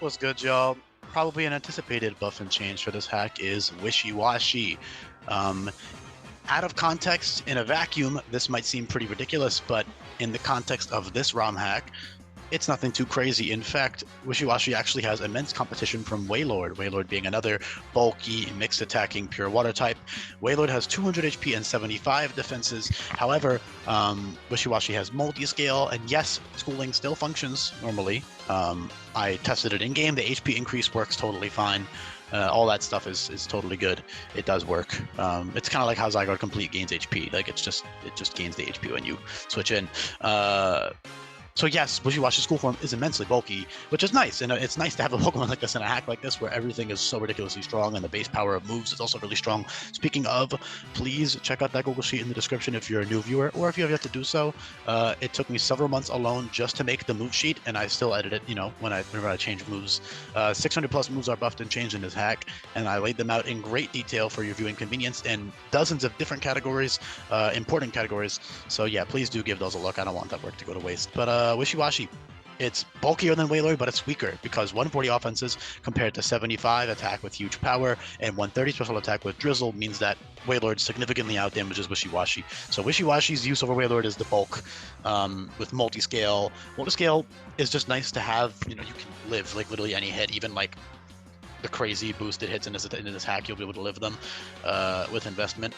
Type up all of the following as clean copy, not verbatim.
What's good, y'all? Probably an anticipated buff and change for this hack is Wishiwashi. Um, Out of context, in a vacuum, this might seem pretty ridiculous, but in the context of this ROM hack, it's nothing too crazy. In fact, Wishiwashi actually has immense competition from Wailord, Wailord being another bulky, mixed attacking, pure water type. Wailord has 200 HP and 75 defenses. However, Wishiwashi has multi-scale, and yes, schooling still functions normally. I tested it in-game. The HP increase works totally fine. All that stuff is totally good. It does work. It's kind of like how Zygarde Complete gains HP. Like it just gains the HP when you switch in. So yes, Wishiwashi school form is immensely bulky, which is nice, and it's nice to have a Pokemon like this in a hack like this where everything is so ridiculously strong and the base power of moves is also really strong. Speaking of, please check out that Google Sheet in the description if you're a new viewer, or if you have yet to do so. It took me several months alone just to make the move sheet, and I still edit it, whenever I change moves. 600 plus moves are buffed and changed in this hack, and I laid them out in great detail for your viewing convenience in dozens of different categories, important categories. So yeah, please do give those a look. I don't want that work to go to waste. But Wishiwashi, it's bulkier than Wailord, but it's weaker because 140 offenses compared to 75 attack with huge power and 130 special attack with drizzle means that Wailord significantly outdamages Wishiwashi. So Wishiwashi's use over Wailord is the bulk with multi-scale. Multi-scale is just nice to have. You can live like literally any hit, even like the crazy boosted hits in this hack. You'll be able to live them with investment.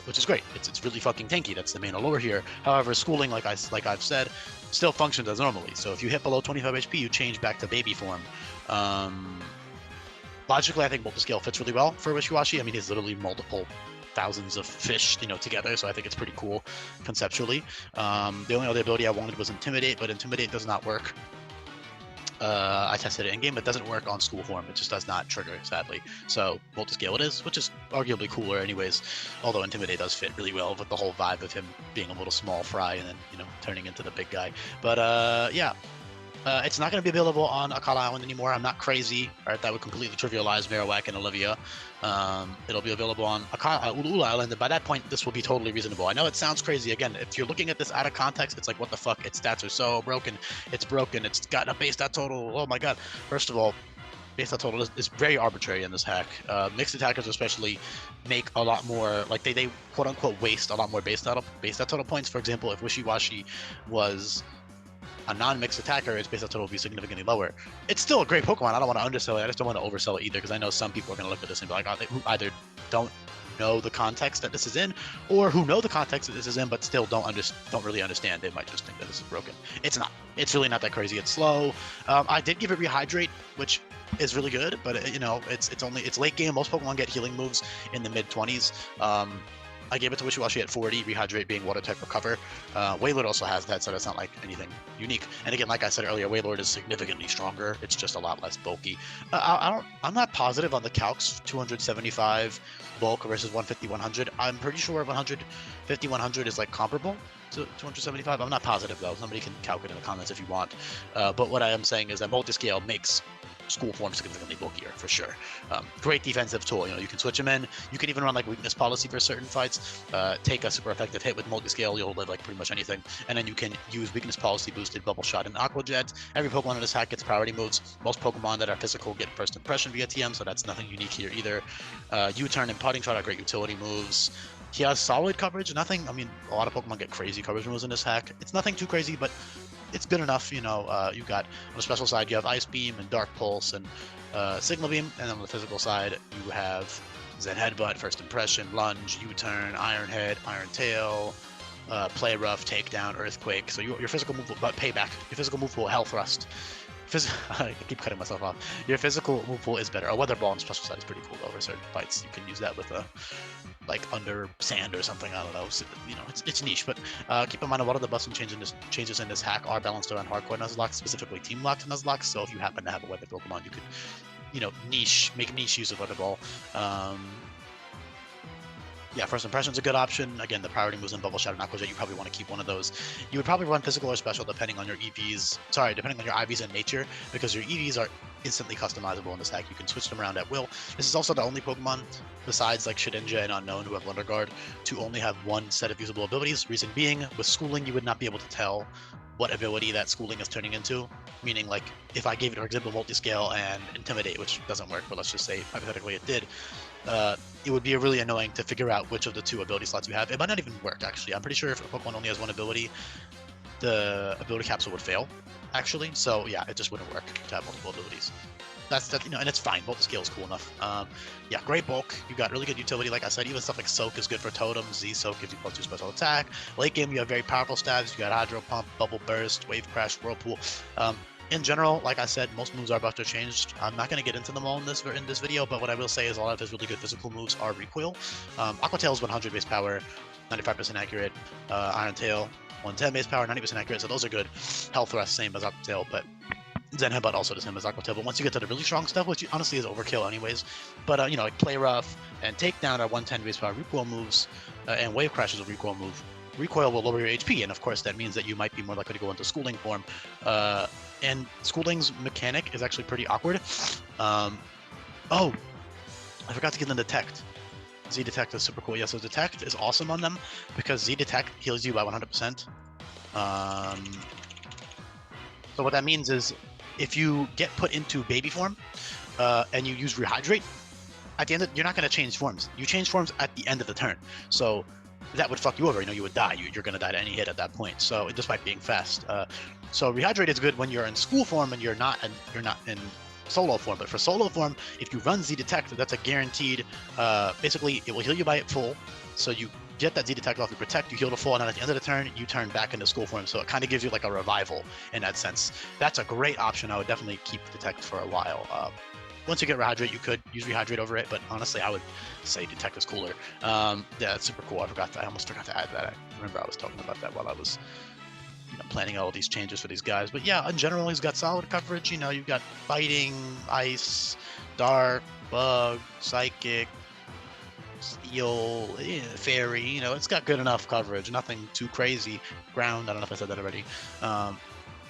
Which is great. It's really fucking tanky. That's the main allure here. However, schooling, like I've said, still functions as normally. So if you hit below 25 HP, you change back to baby form. Logically, I think multi-scale fits really well for Wishiwashi. I mean, he's literally multiple thousands of fish, together. So I think it's pretty cool conceptually. The only other ability I wanted was Intimidate, but Intimidate does not work. I tested it in game. It doesn't work on school form. It just does not trigger, sadly. So multi-scale it is, which is arguably cooler, anyways. Although Intimidate does fit really well with the whole vibe of him being a little small fry and then turning into the big guy. But yeah. It's not going to be available on Akala Island anymore. I'm not crazy. All right, that would completely trivialize Marowak and Olivia. It'll be available on Ulu Island, and by that point, this will be totally reasonable. I know it sounds crazy. Again, if you're looking at this out of context, it's like, what the fuck? Its stats are so broken. It's broken. It's got a base stat total. Oh my god. First of all, base stat total is very arbitrary in this hack. Mixed attackers especially make a lot more, like they quote-unquote waste a lot more base stat total points. For example, if Wishiwashi was a non-mixed attacker, its base total will be significantly lower. It's still a great Pokemon. I don't want to undersell it. I just don't want to oversell it either, because I know some people are going to look at this and be like, oh, who either don't know the context that this is in, or who know the context that this is in, but still don't really understand. They might just think that this is broken. It's not. It's really not that crazy. It's slow. I did give it Rehydrate, which is really good, but it's late game. Most Pokemon get healing moves in the mid 20s. I gave it to Wishiwashi at 40, Rehydrate being water type recover. Wailord also has that, so that's not like anything unique. And again, like I said earlier, Wailord is significantly stronger. It's just a lot less bulky. I'm not positive on the calcs. 275 bulk versus 150, 100. I'm pretty sure 150, 100 is like comparable to 275. I'm not positive though. Somebody can calc it in the comments if you want. But what I am saying is that multi-scale makes school form significantly bulkier for sure. Great defensive tool. You can switch them in. You can even run like weakness policy for certain fights. Take a super effective hit with multi-scale, you'll live like pretty much anything. And then you can use weakness policy boosted bubble shot and aqua jet. Every Pokemon in this hack gets priority moves. Most Pokemon that are physical get first impression via TM, so that's nothing unique here either. U-turn and putting shot are great utility moves. He has solid coverage. Nothing. I mean, a lot of Pokemon get crazy coverage moves in this hack. It's nothing too crazy, but it's good enough. You got on the special side, you have Ice Beam and Dark Pulse and Signal Beam, and on the physical side, you have Zen Headbutt, First Impression, Lunge, U-turn, Iron Head, Iron Tail, Play Rough, Takedown, Earthquake. So your physical move, but Payback. Your physical move will Hell Thrust. I keep cutting myself off. Your physical move pool is better. A Weather Ball on the special side is pretty cool though for certain fights. You can use that with like under sand or something. I don't know. So, it's niche, but keep in mind a lot of the buffs and changes in this hack are balanced around hardcore Nuzlocke, specifically team locked Nuzlocke. So if you happen to have a Weather Pokemon, you could, make niche use of Weather Ball. Yeah, First Impression's a good option. Again, the priority moves in Bubble Shot and Aqua Jet, you probably want to keep one of those. You would probably run physical or special depending on your EVs. Sorry, depending on your IVs and nature, because your EVs are instantly customizable in this hack. You can switch them around at will. This is also the only Pokemon, besides like Shedinja and Unknown, who have Wonder Guard, to only have one set of usable abilities. Reason being, with schooling, you would not be able to tell what ability that Schooling is turning into. Meaning, like, if I gave it, for example, Multiscale and Intimidate, which doesn't work, but let's just say hypothetically it did, it would be really annoying to figure out which of the 2 ability slots you have. It might not even work, actually. I'm pretty sure if a Pokemon only has 1 ability, the ability capsule would fail, actually. So yeah, it just wouldn't work to have multiple abilities. That's you know, and it's fine. Multi-scale is cool enough. Yeah, great bulk. You got really good utility. Like I said, even stuff like Soak is good for totems. Z-Soak gives you +2 special attack. Late game, you have very powerful stabs. You got Hydro Pump, Bubble Burst, Wave Crash, Whirlpool. In general, like I said, most moves are buffed or changed. I'm not going to get into them all in this video, but what I will say is a lot of his really good physical moves are recoil. Aqua Tail is 100 base power, 95% accurate. Iron Tail, 110 base power, 90% accurate. So those are good. Health Thrust, same as Aqua Tail, but Zen Headbutt also the same as Aqua Tail. But once you get to the really strong stuff, which honestly is overkill anyways, but you know, like Play Rough and Takedown are 110 base power recoil moves, and Wave Crash is a recoil move. Recoil will lower your HP, and of course that means that you might be more likely to go into Schooling form. And Schooling's mechanic is actually pretty awkward. Oh, I forgot to give them Detect. Z-Detect is super cool. Yeah, so Detect is awesome on them because Z-Detect heals you by 100%. So what that means is if you get put into baby form and you use Rehydrate, at the end you're not going to change forms. You change forms at the end of the turn. So that would fuck you over. You know, you would die. You're going to die to any hit at that point. So despite being fast. So Rehydrate is good when you're in school form and you're not in solo form. But for solo form, if you run Z-Detect, that's a guaranteed, basically it will heal you by full. So you get that Z-Detect off the Protect, you heal to full, and then at the end of the turn, you turn back into school form. So it kind of gives you like a revival in that sense. That's a great option. I would definitely keep Detect for a while. Once you get Rehydrate, you could use Rehydrate over it, but honestly, I would say Detect is cooler. Yeah, that's super cool. I almost forgot to add that. I remember I was talking about that while I was planning all these changes for these guys. But yeah, in general, he's got solid coverage. You know, you've got Fighting, Ice, Dark, Bug, Psychic, Steel, Fairy. You know, it's got good enough coverage. Nothing too crazy. Ground, I don't know if I said that already.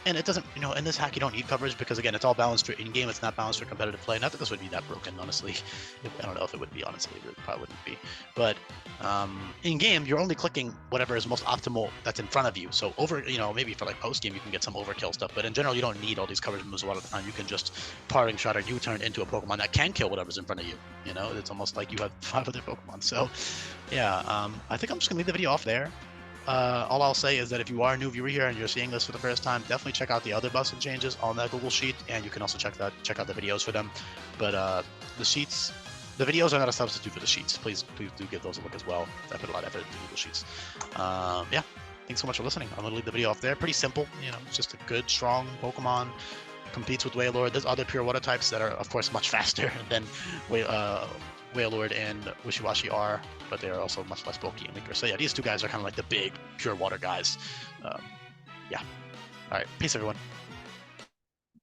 And it doesn't, you know, in this hack you don't need coverage because again, it's all balanced for in-game. It's not balanced for competitive play. Not that this would be that broken, honestly. I don't know if it would be, honestly. It probably wouldn't be. But in-game, you're only clicking whatever is most optimal that's in front of you. So over, you know, maybe for like post-game you can get some overkill stuff, but in general you don't need all these coverage moves a lot of the time. You can just Parting Shot or U-turn into a Pokemon that can kill whatever's in front of you. You know, it's almost like you have 5 other Pokemon. So yeah, I think I'm just gonna leave the video off there. All I'll say is that if you are a new viewer here and you're seeing this for the first time, definitely check out the other buffs and changes on that Google Sheet, and you can also check out the videos for them. But the sheets, the videos are not a substitute for the sheets. Please do give those a look as well. I put a lot of effort into Google Sheets. Yeah, thanks so much for listening. I'm gonna leave the video off there. Pretty simple, you know, it's just a good, strong Pokemon. Competes with Wailord. There's other pure water types that are, of course, much faster than Wailord and Wishiwashi are, but they are also much less bulky and weaker. So yeah, these 2 guys are kind of like the big pure water guys. Yeah. All right. Peace, everyone.